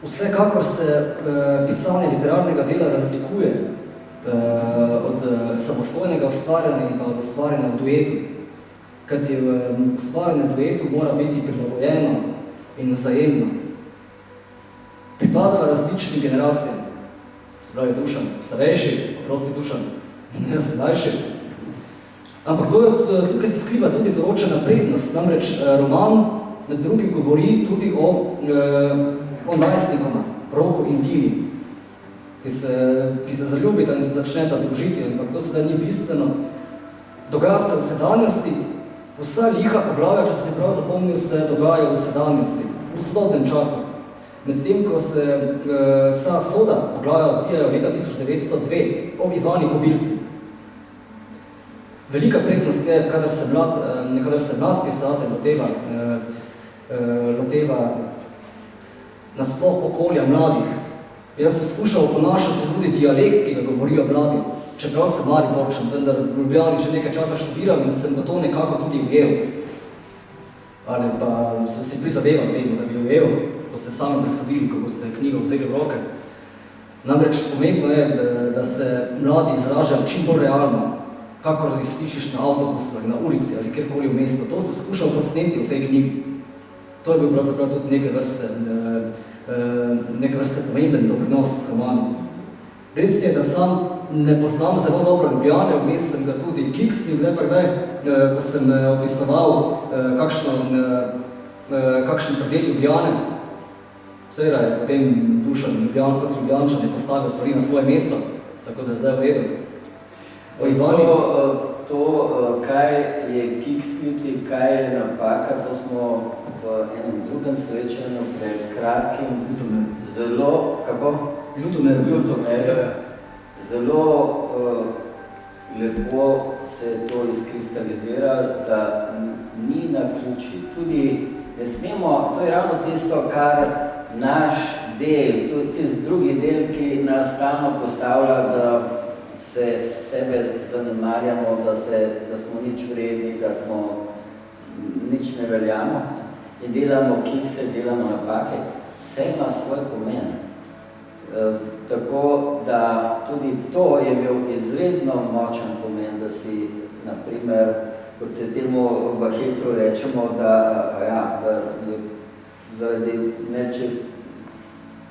Vsekakor se pisanje literarnega dela razlikuje od samostojnega ustvarjanja in pa od ustvarjanja v duetu. Kajti ustvarjanje v duetu mora biti prilagojeno in vzajemno. Pripada različnim generacijam. Se pravi Dušan, starejši, prosti Dušan, jaz sem mlajši. Ampak tukaj se skriva tudi določena prednost. Namreč roman med drugim govori tudi o najstnikoma, Roku in Tini, ki se zaljubita in se začneta družiti, ampak to sedaj ni bistveno. Dogaja se v sedanjosti, vsa liha poglavja, če se prav zapomnil, se dogaja v sedanjosti, v sodobnem času. Medtem, ko se vsa soda poglavja odvijajo leta 1902, ob Ivani Kobilci. Velika prednost je, kadar se mlad pisatelj loteva nasploh okolja mladih. Jaz sem skušal oponašati tudi dialekt, ki ga govorijo mladi, čeprav sem Mariborčan, vendar v Ljubljani že nekaj časa študiral in sem to nekako tudi ujel. Ali pa sem si prizadeval temu, da bi ujel, ko ste sami presodili, ko boste knjigo vzeli v roke. Namreč pomembno je, da se mladi izražajo čim bolj realno, kakor jih slišiš na avtobusu ali na ulici ali kjerkoli v mestu. To sem skušal posneti v tej knjigi. To je bil pravzaprav tudi neke vrste pomemben doprinos romanu. Res je, da sam ne poznam zelo dobro Ljubljane, vmes sem ga tudi kiksnil, ne pa kdaj, ko sem opisoval kakšen predel Ljubljane. Seveda je potem Dušan kot Ljubljančan je postavil stvari na svoje mesto, tako da je zdaj v redu. Kaj je kiksniti, kaj je napaka, to smo v enem drugem srečanju pred kratkim zelo, kako? Ljutomer. Zelo lepo se je to izkristaliziralo, da ni naključij. Tudi ne smemo, to je ravno tisto, kar naš del, tudi drugi del, ki nas stalno postavlja, da se sebe zanemarjamo, da smo nič vredni, da smo nič ne veljamo in delamo kikse, delamo napake. Vse ima svoj pomen. Tako da tudi to je imel izredno močen pomen, da si, na primer, kot se temu v hecu rečemo, da je zaradi nečest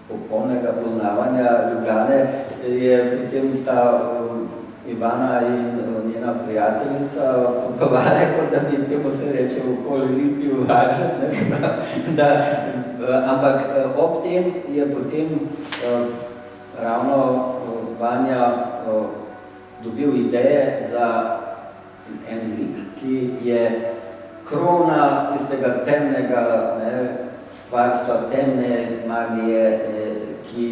popolnega poznavanja Ljubljane je potem sta Ivana in njena prijateljica potovali, kot da bi temu se reče okoli riti v važet, ampak ob tem je potem ravno Vanja dobil ideje za en lik, ki je krona tistega temnega stvarstva, temne magije, ki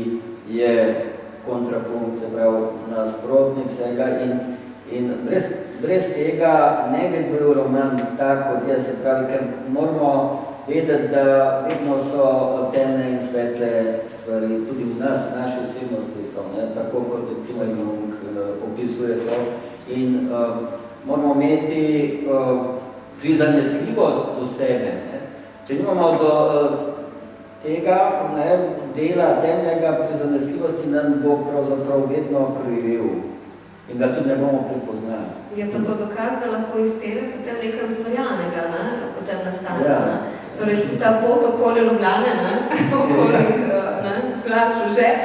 je kontrapunkt, se pravi nasprotnik vsega in brez tega ne bi bil roman tak, kot je, se pravi, ker moramo vedeti, da vedno so temne in svetle stvari, tudi v nas, naše osebnosti so, tako kot recimo Jung opisuje to in moramo imeti prizanesljivost do sebe. Če nimamo do tega dela temnega prizanesljivosti, nam bo pravzaprav vedno krivil in ga tudi ne bomo prepoznali. Je pa to dokaz, da lahko iz tebe potem nekaj ustvarjalnega, potem nastane. Torej tudi ta pot okoli Ljubljane, okoli hlač v žep,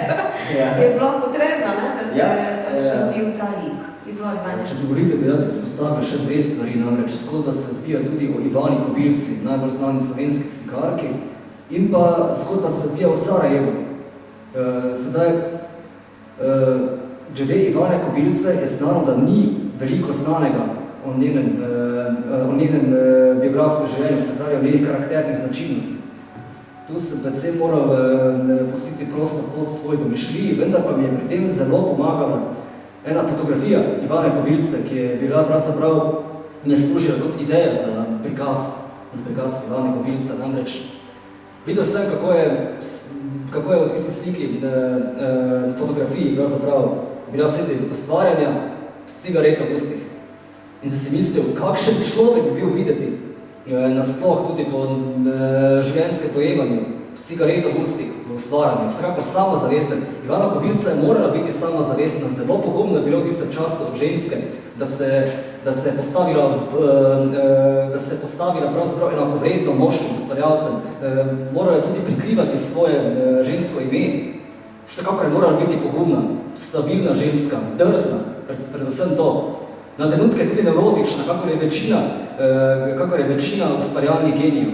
je bilo potrebno, da se pač rodil ta lik. Izvoj, Vanja. Če dovolite, bi rad izpostavil še dve stvari, namreč zgodba se odvija tudi o Ivani Kobilci, najbolj znani slovenski slikarki, in pa zgodba se odvija o Sarajevu. Sedaj, glede Ivane Kobilce je znano, da ni veliko znanega o njenem biografskem življenju, se pravi o njenih karakternih značilnosti. Tu se predvsem moral pustiti prosto pot svoj domišljiji, vendar pa mi je pri tem zelo pomagala ena fotografija Ivane Kobilce, ki je bila pravzaprav ne služila kot ideja za prikaz Ivane Kobilce. Namreč videl sem, kako je v tisti sliki fotografiji pravzaprav bila sredi ustvarjanja s cigareto v ustih. In sem si mislil, kakšen človek bi bil videti nasploh tudi po življenjskem pojemanju s cigareto v ustih v ustvarjanju. Vsekakor samozavesten. Ivana Kobilca je morala biti samozavestna. Zelo pogumno je bilo v tistem času od ženske, da se je postavila pravzaprav enakovredno moškim ustvarjalcem. Morala je tudi prikrivati svoje žensko ime. Vsekakor je morala biti pogumna, stabilna ženska, drzna, predvsem to. Na trenutke je tudi nevrotična, kakor je večina ustvarjalnih genijev.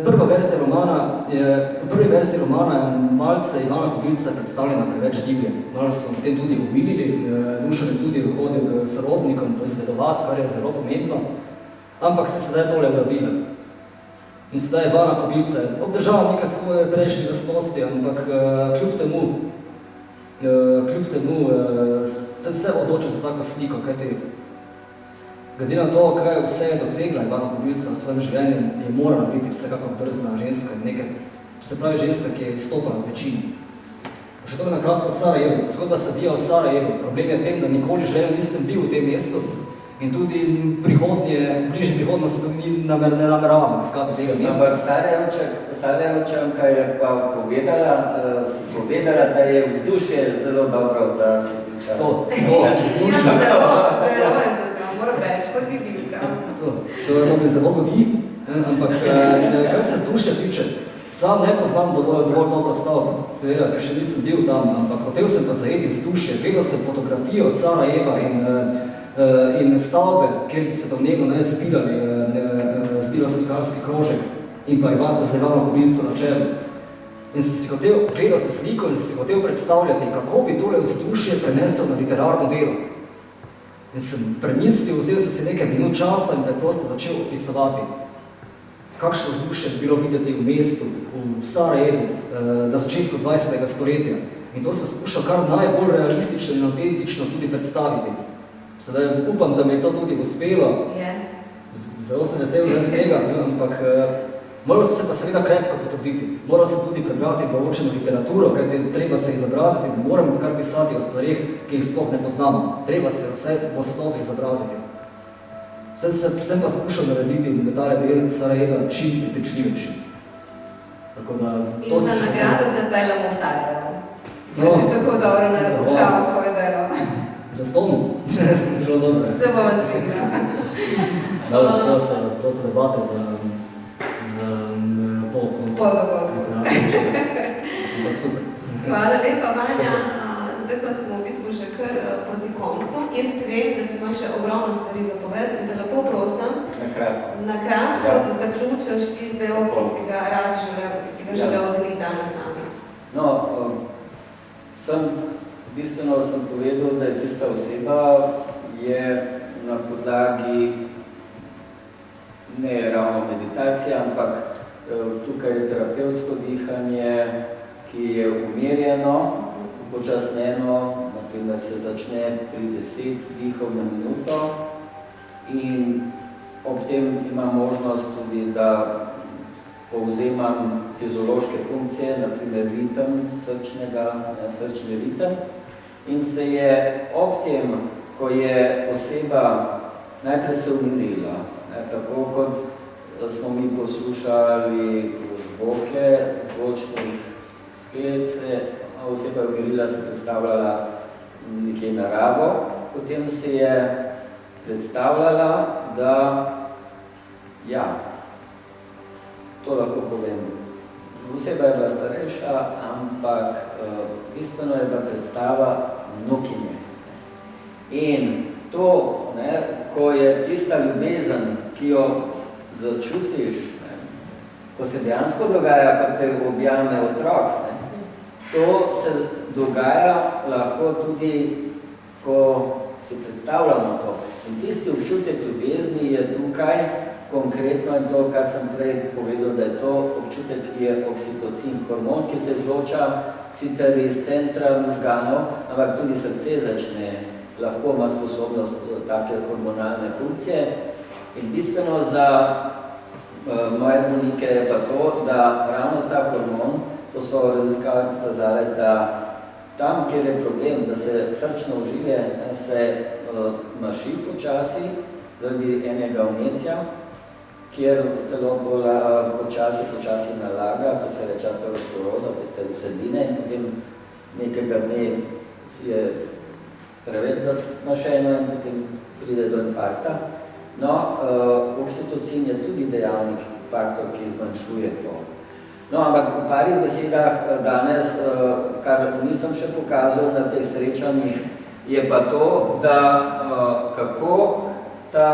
Prva verzija romana je malce Ivana Kobilca predstavljena preveč divje. Malo smo potem tudi umilili, Dušan je tudi hodil k sorodnikom poizvedovati, kar je zelo pomembno, ampak se sedaj tole vladila. In sedaj je Ivana Kobilca obdržala nekaj svoje prejšnje lastnosti, ampak kljub temu se vse odločil za tako sliko, kajti glede na to, kaj vse je dosegla Ivana Kobilca v svojem življenju, je morala biti vsekako drzna ženska, se pravi ženska, ki je izstopala v večini. Še to na kratko Sarajevo. Zgodba se odvija v Sarajevu. Problem je v tem, da nikoli življenju nisem bil v tem mestu in tudi bližnji prihodnosti tudi ne nameravam iskati tega mesta. Ampak Sarajevčanka je pa povedala, da je vzdušje zelo dobro, da se priča. To vzdušje. Zelo je moram reči, kot bi bil tam. To mi zelo godi, ampak kar se vzdušja tiče, sam ne poznam dovolj dobro stavbo, seveda, ker še nisem bil tam, ampak hotel sem pa zajeti vzdušje, gledal sem fotografijo Sarajeva in stavbe, kjer bi se domnevno zbiral slikarski krožek in pa Ivano Kobilco na čelu. In sem si gledal sem sliko in sem si hotel predstavljati, kako bi tole vzdušje prenesel na literarno delo. In sem premislil, vzel sem si nekaj minut časa in preprosto začel opisovati, kakšno vzdušje bi bilo videti v mestu, v Sarajevu, na začetku 20. stoletja. In to sem skušal kar najbolj realistično in autentično tudi predstaviti. Sedaj upam, da mi je to tudi uspelo. Zelo sem vesel zaradi tega, ampak moral sem se pa seveda krepko potruditi. Moral sem tudi prebrati določeno literaturo, kajti treba se izobraziti, ne moram kar pisati o stvareh, ki jih sploh ne poznam. Treba se vse v osnovi izobraziti. Sem pa skušal narediti detalje del Sarajeva čim prepričljivejši. In za nagrado te delamo Sarajevo. Da si tako dobro napravil svoje delo. Zastonil. Bilo dobro. Se bomo zgodila. Dobro, to so debate za pol konca. Pol dogodka. Ampak super. Hvala lepa, Vanja. Zdaj pa smo v bistvu že kar proti koncu. Jaz vem, da ti imaš še ogromno stvari za povedati in te lepo prosim, na kratko da zaključiš tisti del, ki si ga rad želel deliti danes z nami. No, bistveno sem povedal, da je tista oseba je na podlagi ne ravno meditacije, ampak tukaj je terapevtsko dihanje, ki je umirjeno, upočasnjeno, naprimer se začne pri 10 dihov na minuto in ob tem ima možnost tudi, da povzemam fiziološke funkcije, naprimer ritem srčni ritem in se je ob tem, ko je oseba najprej se umirila, tako kot smo mi poslušali zvoke zvočnih sklec, oseba je umirila, se predstavljala nekje naravo, potem se je predstavljala, da to lahko povem. Oseba je bila starejša, ampak bistveno je bila predstava vnukinje. In to, ko je tista ljubezen, ki jo začutiš, ko se dejansko dogaja, ko te objame otrok, to se dogaja lahko tudi, ko si predstavljamo to. In tisti občutek ljubezni je tukaj konkretno in to, kar sem prej povedal, da je to občutek, ki je oksitocin, hormon, ki se izloča sicer iz centra možganov, ampak tudi srce začne, lahko ima sposobnost take hormonalne funkcije. In bistveno za moje bolnike je pa to, da ravno ta hormon, to so raziskave pokazale, da tam, kjer je problem, da se srčno ožilje se maši počasi, zaradi enega vnetja, kjer telo počasi nalaga, to se reče ateroskleroza, tiste vsebine in potem nekega dne je preveč zamašeno in potem pride do infarkta. No, oksitocin je tudi dejavnik, faktor, ki zmanjšuje to. No, ampak v parih besedah danes, kar nisem še pokazal na teh srečanjih, je pa to, da kako ta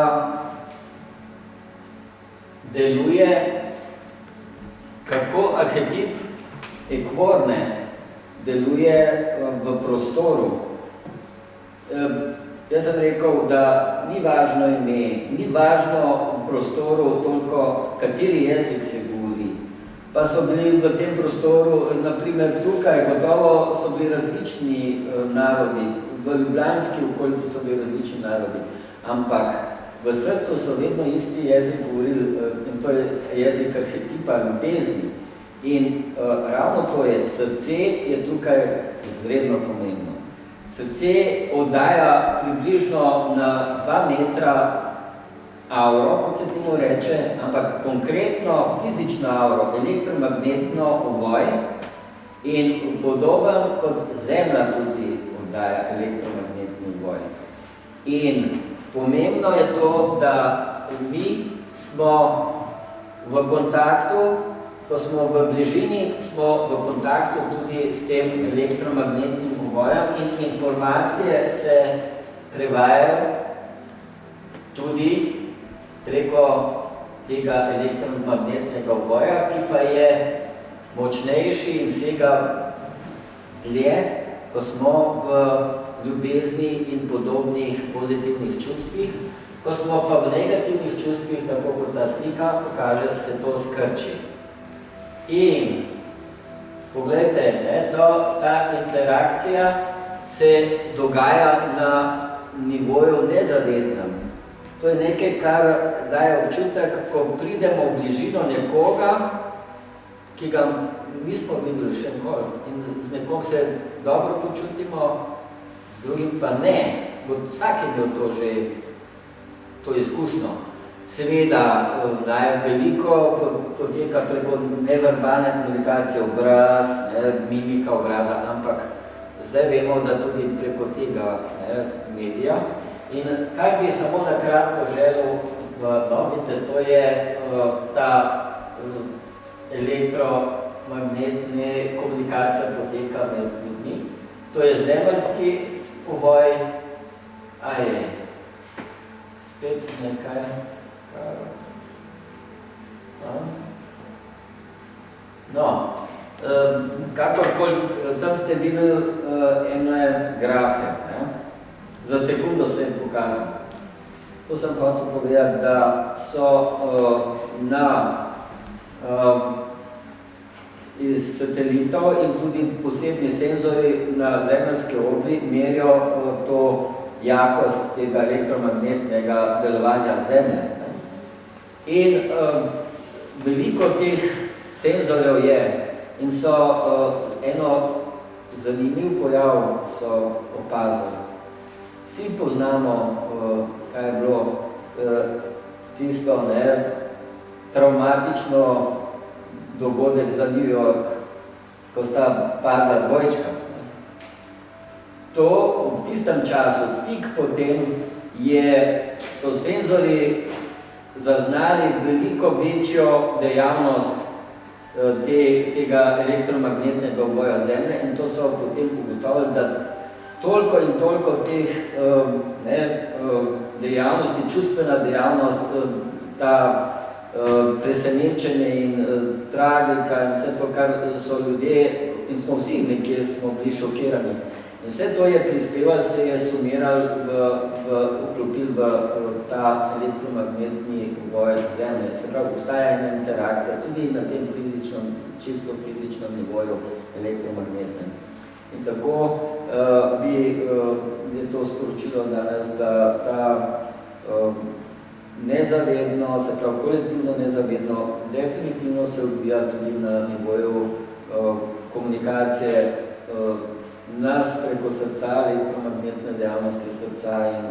deluje, kako arhetip ekvorne deluje v prostoru. Jaz sem rekel, da ni važno ime, ni važno v prostoru toliko, kateri jezik se govori. Pa so bili v tem prostoru, naprimer tukaj, gotovo so bili različni narodi, v ljubljanski okolici so bili različni narodi, ampak v srcu so vedno isti jezik govorili in to je jezik arhetipa ljubezni. In ravno to je, srce je tukaj izredno pomembno. Srce oddaja približno na 2 metra auro, kot se temu reče, ampak konkretno fizično auro, elektromagnetno ovoj in podoben kot Zemlja tudi oddaja elektromagnetni ovoj. In pomembno je to, da mi smo v kontaktu, ko smo v bližini, smo v kontaktu tudi s tem elektromagnetnim ovojem in informacije se prevajajo tudi preko tega elektromagnetnega ovoja, ki pa je močnejši in sega dlje, ko smo v ljubezni in podobnih pozitivnih čustvih. Ko smo pa v negativnih čustvih, tako kot ta slika pokaže, se to skrči. In poglejte, ta interakcija se dogaja na nivoju nezavednem. To je nekaj, kar daje občutek, ko pridemo v bližino nekoga, ki ga nismo videli še nikoli. In z nekom se dobro počutimo, z drugim pa ne. Vsak je imel to že, to izkušnjo. Seveda, veliko poteka preko neverbalne komunikacije, obraz, mimika obraza, ampak zdaj vemo, da tudi preko tega medija. In kaj bi samo na kratko želel dobiti, to je ta elektromagnetna komunikacija poteka med ljudmi. To je zemeljski povoj, spet nekaj, kakorkoli, tam ste videli ene grafe, za sekundo se je pokazal. To sem hotel povedati, da so iz satelitov in tudi posebni senzori na zemeljski obli merijo to jakost tega elektromagnetnega delovanja Zemlje. In veliko teh senzorjev je in so eno zanimiv pojav so opazili. Vsi poznamo, kaj je bilo tisto traumatično dogodek za New York, ko sta padla dvojčka. To v tistem času, tik potem, so senzori zaznali veliko večjo dejavnost tega elektromagnetnega oboja Zemlje in to so potem ugotovili, da toliko in toliko teh dejavnosti, čustvena dejavnost, ta presenečenje in tragika in vse to, kar so ljudje, in smo vsi nekje smo bili šokirani. In vse to je prispevalo, se je sumiralo, vklopil v ta elektromagnetni oboj Zemlje. Se pravi, obstaja ena interakcija tudi na tem fizičnem, čisto fizičnem nivoju elektromagnetnem. In tako je to sporočilo danes, da ta nezavedno, se pravi kolektivno nezavedno, definitivno se odvija tudi na nivoju komunikacije nas preko srca, elektromagnetne dejavnosti srca in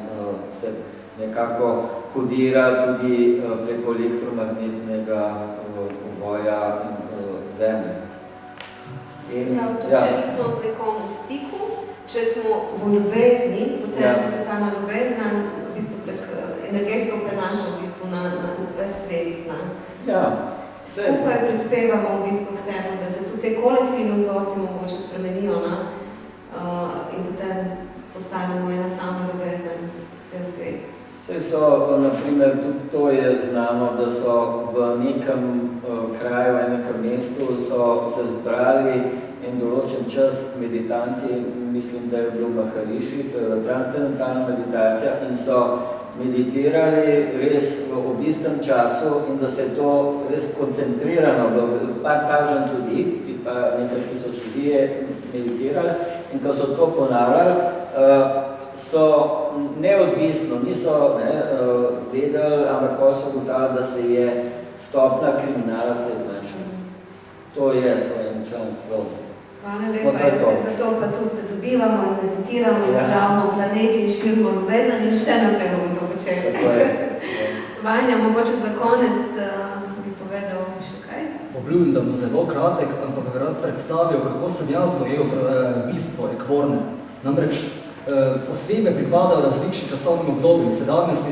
se nekako kodira tudi preko elektromagnetnega oboja Zemlje. Če nismo z nekom v stiku, če smo v ljubezni, potem se ta ljubezna v bistvu prek energetsko prenaša v bistvu na svet. Skupaj prispevamo v bistvu k temu, da se tudi te kolektivne vzorci mogoče spremenijo in potem postanemo ena sama ljubezen cel svet. Vse so, naprimer, tudi to je znano, da so v nekem kraju, v nekem mestu so se zbrali en določen čas meditanti, mislim, da je bilo Mahariši, to je transcendentalna meditacija, in so meditirali res v istem času in da se je to res koncentrirano, par tažen ljudi, pa nekaj tisoč ljudi je meditirali in ko so to ponavljali, so neodvisno, niso vedeli, ampak ko so ugotavljali, da se je stopna kriminala se zmanjšala. To je svojen članek. Hvala lepa, se zato pa tudi se dobivamo in meditiramo in zdravimo planeti in širimo ljubezen in še naprej bomo to počeli. Tako je. Vanja, mogoče za konec bi povedal še kaj? Obljubim, da bom zelo kratek, ampak bi rad predstavil, kako sem jaz dojel bistvo ekvorne. Namreč osebe pripadajo različnim časovnim obdobjem, sedanjosti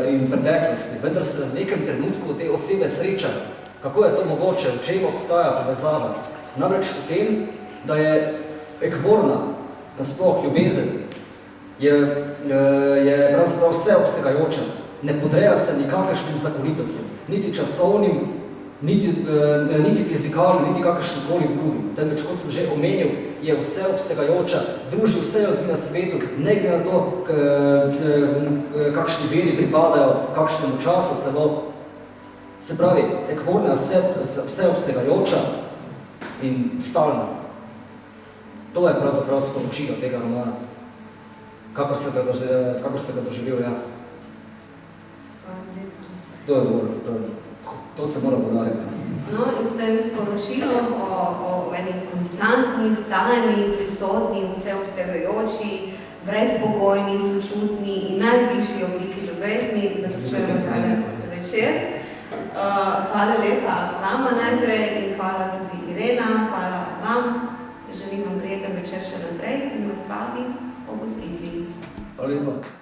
in preteklosti, vendar se v nekem trenutku te osebe srečajo. Kako je to mogoče, v čem obstaja povezava? Namreč v tem, da je ekvorna, nasploh ljubezen, je pravzaprav vseobsegajoča. Ne podreja se nikakršnim zakonitostim, niti časovnim, niti fizikalnim, niti kakršnikoli drugim. Temveč, kot sem že omenil, je vseobsegajoča, druži vse ljudi na svetu, ne glede na to, kakšni veri pripadajo, kakšnemu času celo. Se pravi, ekvorna je vseobsegajoča in stalna. To je pravzaprav sporočilo tega romana, kakor se ga doživel jaz. To je dobro, to se mora podariti. No, in s tem sporočilom o eni konstantni, stalni, prisotni, vseobsegajoči, brezpogojni, sočutni in najvišji obliki ljubezni zaključujemo tale večer. Hvala lepa vama najprej in hvala tudi Irena, hvala vam Želim vam prijeten večer še naprej in vas vabim po gostitvi. Hvala lepa.